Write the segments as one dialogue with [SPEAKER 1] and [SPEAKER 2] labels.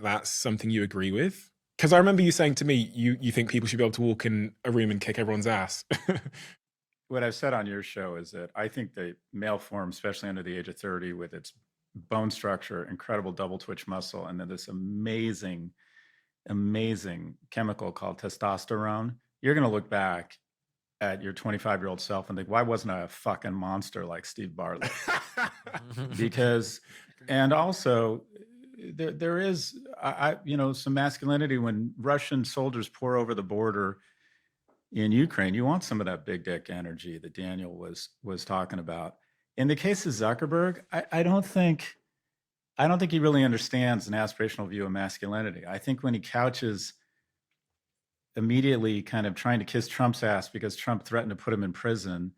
[SPEAKER 1] That's something you agree with? Because I remember you saying to me, you think people should be able to walk in a room and kick everyone's ass.
[SPEAKER 2] What I've said on your show is that I think the male form, especially under the age of 30, with its bone structure, incredible double twitch muscle, and then this amazing, amazing chemical called testosterone, you're going to look back at your 25-year-old self and think, why wasn't I a fucking monster like Steve Bartlett? Because, and also, there is, some masculinity when Russian soldiers pour over the border in Ukraine. You want some of that big dick energy that Daniel was talking about. In the case of Zuckerberg, I don't think he really understands an aspirational view of masculinity. I think when he couches immediately kind of trying to kiss Trump's ass because Trump threatened to put him in prison,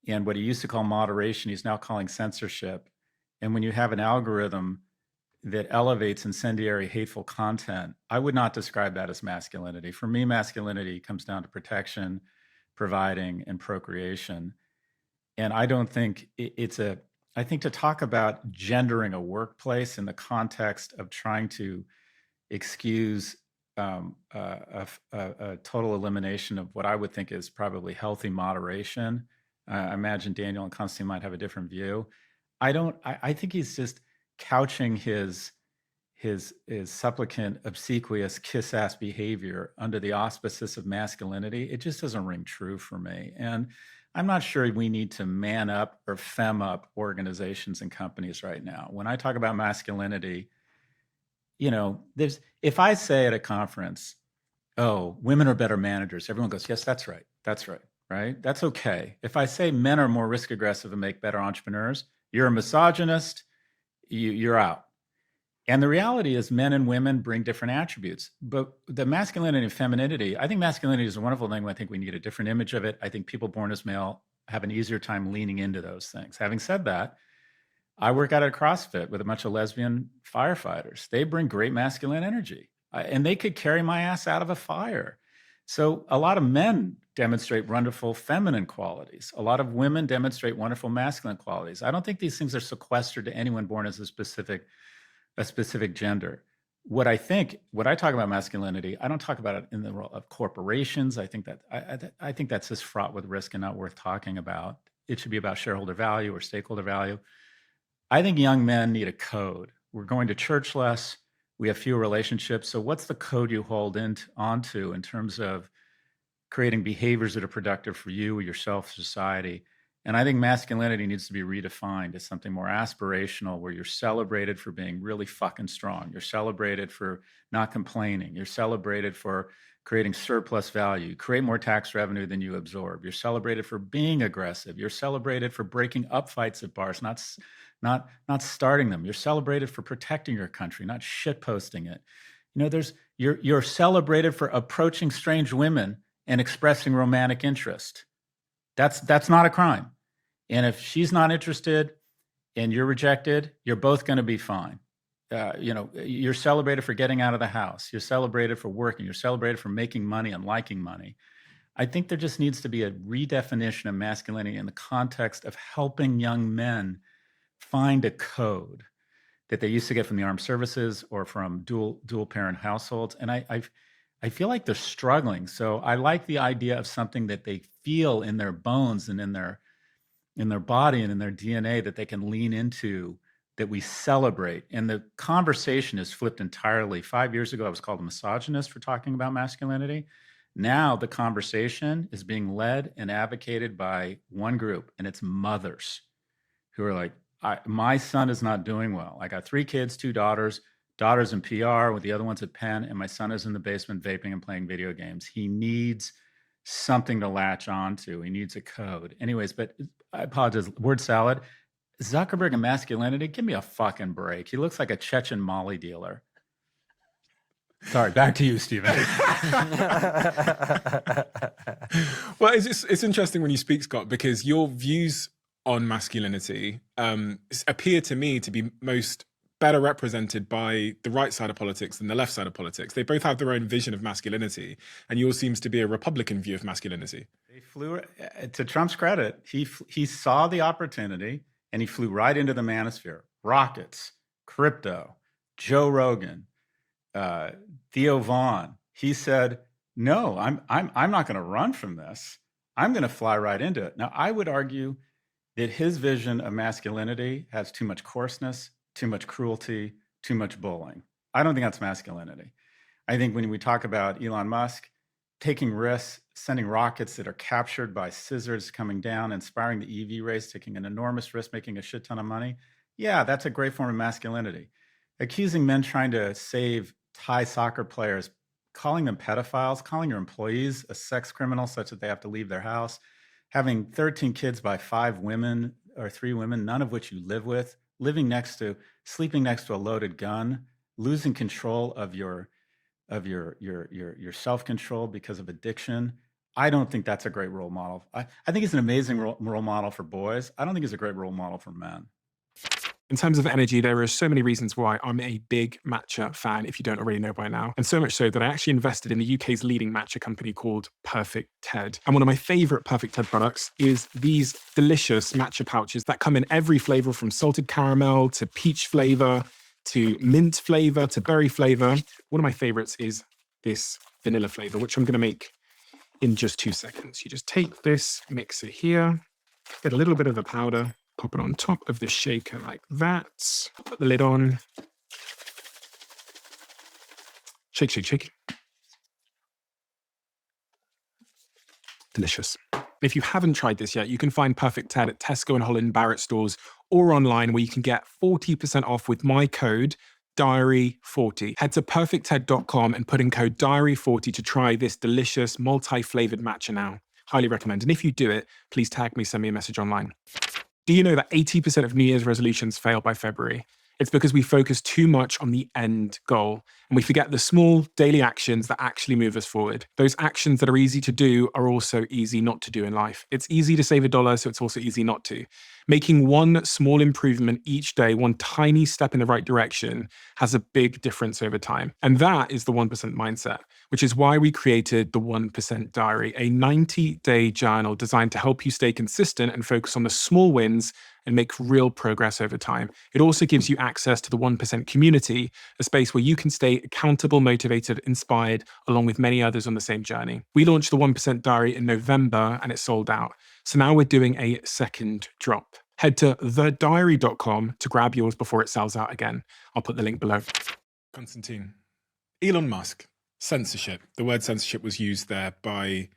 [SPEAKER 2] and what he used to call moderation, he's now calling censorship. And when you have an algorithm that elevates incendiary, hateful content, I would not describe that as masculinity. For me, masculinity comes down to protection, providing, and procreation. And I don't think I think to talk about gendering a workplace in the context of trying to excuse a total elimination of what I would think is probably healthy moderation. I imagine Daniel and Constantine might have a different view. I think he's just couching his supplicant, obsequious, kiss ass behavior under the auspices of masculinity. It just doesn't ring true for me. And I'm not sure we need to man up or fem up organizations and companies right now. When I talk about masculinity, if I say at a conference, oh, women are better managers, everyone goes, yes, that's right. That's right. Right. That's okay. If I say men are more risk aggressive and make better entrepreneurs, you're a misogynist, you're out. And the reality is men and women bring different attributes. But the masculinity and femininity, I think masculinity is a wonderful thing. I think we need a different image of it. I think people born as male have an easier time leaning into those things. Having said that, I work out at CrossFit with a bunch of lesbian firefighters. They bring great masculine energy, and they could carry my ass out of a fire. So a lot of men demonstrate wonderful feminine qualities. A lot of women demonstrate wonderful masculine qualities. I don't think these things are sequestered to anyone born as a specific gender. When I talk about masculinity, I don't talk about it in the role of corporations. I think that's just fraught with risk and not worth talking about. It should be about shareholder value or stakeholder value. I think young men need a code. We're going to church less. We have fewer relationships. So what's the code you hold onto in terms of creating behaviors that are productive for you, yourself, society? And I think masculinity needs to be redefined as something more aspirational, where you're celebrated for being really fucking strong. You're celebrated for not complaining. You're celebrated for creating surplus value. You create more tax revenue than you absorb. You're celebrated for being aggressive. You're celebrated for breaking up fights at bars, not starting them. You're celebrated for protecting your country, not shitposting it. You're celebrated for approaching strange women and expressing romantic interest. That's not a crime. And if she's not interested and you're rejected, you're both going to be fine. You're celebrated for getting out of the house. You're celebrated for working. You're celebrated for making money and liking money. I think there just needs to be a redefinition of masculinity in the context of helping young men find a code that they used to get from the armed services or from dual parent households. And I feel like they're struggling. So I like the idea of something that they feel in their bones and in their body and in their DNA that they can lean into, that we celebrate. And the conversation is flipped entirely. 5 years ago, I was called a misogynist for talking about masculinity. Now the conversation is being led and advocated by one group, and it's mothers who are like, my son is not doing well. I got 3 kids, 2 daughters in PR with the other ones at Penn, and my son is in the basement vaping and playing video games. He needs something to latch onto. He needs a code. Anyways, but I apologize. Word salad. Zuckerberg and masculinity, give me a fucking break. He looks like a Chechen Molly dealer. Sorry, back to you, Stephen.
[SPEAKER 1] Well, it's interesting when you speak, Scott, because your views on masculinity appear to me to be most better represented by the right side of politics than the left side of politics. They both have their own vision of masculinity, and yours seems to be a Republican view of masculinity.
[SPEAKER 2] They flew, to Trump's credit, he saw the opportunity and he flew right into the manosphere. Rockets, crypto, Joe Rogan, Theo Vaughn, he said, no, I'm not going to run from this. I'm going to fly right into it. Now, I would argue that his vision of masculinity has too much coarseness, too much cruelty, too much bullying. I don't think that's masculinity. I think when we talk about Elon Musk taking risks, sending rockets that are captured by scissors coming down, inspiring the EV race, taking an enormous risk, making a shit ton of money, yeah, that's a great form of masculinity. Accusing men trying to save Thai soccer players, calling them pedophiles, calling your employees a sex criminal such that they have to leave their house, having 13 kids by 5 women or 3 women, none of which you live with, sleeping next to a loaded gun, losing control of your self-control because of addiction. I don't think that's a great role model. I think he's an amazing role model for boys. I don't think he's a great role model for men.
[SPEAKER 1] In terms of energy, there are so many reasons why I'm a big matcha fan, if you don't already know by now. And so much so that I actually invested in the UK's leading matcha company called Perfect Ted. And one of my favorite Perfect Ted products is these delicious matcha pouches that come in every flavor, from salted caramel to peach flavor to mint flavor to berry flavor. One of my favorites is this vanilla flavor, which I'm going to make in just 2 seconds. You just take this mixer here, get a little bit of the powder, pop it on top of the shaker like that, put the lid on, shake, shake, shake. Delicious. If you haven't tried this yet, you can find Perfect Ted at Tesco and Holland Barrett stores or online, where you can get 40% off with my code Diary40. Head to perfectted.com and put in code Diary40 to try this delicious multi-flavored matcha now. Highly recommend. And if you do it, please tag me, send me a message online. Do you know that 80% of New Year's resolutions fail by February? It's because we focus too much on the end goal and we forget the small daily actions that actually move us forward. Those actions that are easy to do are also easy not to do in life. It's easy to save $1, so it's also easy not to. Making one small improvement each day, one tiny step in the right direction, has a big difference over time. And that is the 1% mindset, which is why we created the 1% Diary, a 90-day journal designed to help you stay consistent and focus on the small wins and make real progress over time. It also gives you access to the 1% community, a space where you can stay accountable, motivated, inspired, along with many others on the same journey. We launched the 1% Diary in November and it sold out. So now we're doing a second drop. Head to thediary.com to grab yours before it sells out again. I'll put the link below. Constantine, Elon Musk, censorship. The word censorship was used there by